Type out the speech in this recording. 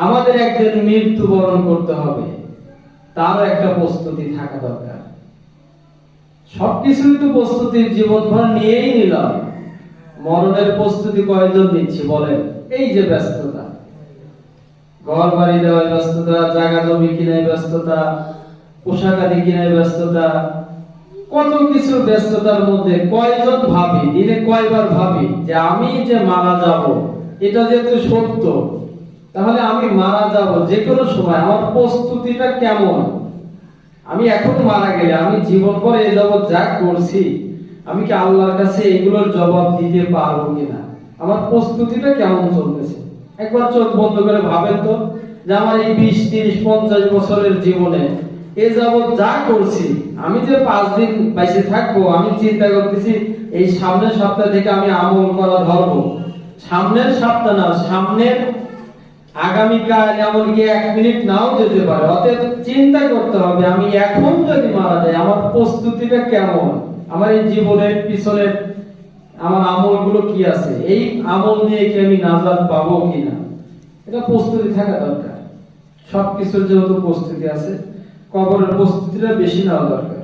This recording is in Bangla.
আমাদের একদিন মৃত্যুবরণ করতে হবে, তারও একটা প্রস্তুতি থাকা দরকার। সবকিছুই তো প্রস্তুতি জীবনভর নিয়েই নিলাম, মরণের প্রস্তুতি কয়জন নিচ্ছি বলেন? এই যে ব্যস্ততা, ঘর বাড়ি দেওয়ার ব্যস্ততা, জায়গা জমি কিনায় ব্যস্ততা, পোশাক আদি কিনায় ব্যস্ততা, কত কিছু ব্যস্ততার মধ্যে কয়জন ভাবি, দিনে কয়বার ভাবি যে আমি যে মারা যাব, এটা যেহেতু সত্য, তাহলে আমি মারা যাব যে কোনো সময়, আমার প্রস্তুতিটা কেমন? আমি এখন মারা গেলে আমি জীবন ভর এই জগৎ যা করছি, আমি কি আল্লাহর কাছে এগুলোর জবাব দিতে পারবো কিনা? আমার প্রস্তুতিটা কেমন চলতেছে? একবার চোখ বন্ধ করে ভাবেন তো, যে আমার এই 20, 30, 50 বছরের জীবনে এ যাবৎ যা করছি, আমি যে 5 দিন বেঁচে থাকবো, আমি চিন্তা করতেছি এই সামনের সপ্তাহ থেকে আমি আমল করা ধরবো। সামনের সপ্তাহ না, সামনের আগামীকাল, এমনকি 1 মিনিট নাও যেতে পারে। অতএব চিন্তা করতে হবে, আমি এখন যদি মারা যাই, আমার প্রস্তুতিটা কেমন? আমার এই জীবনের পিছনে আমার আমলগুলো কি আছে? এই আমল নিয়ে কি আমি নাজাত পাবো কিনা? এটা প্রস্তুতি থাকা দরকার। সবকিছুর যেহেতু প্রস্তুতি আছে, কবরের প্রস্তুতিটা বেশি নেওয়া দরকার।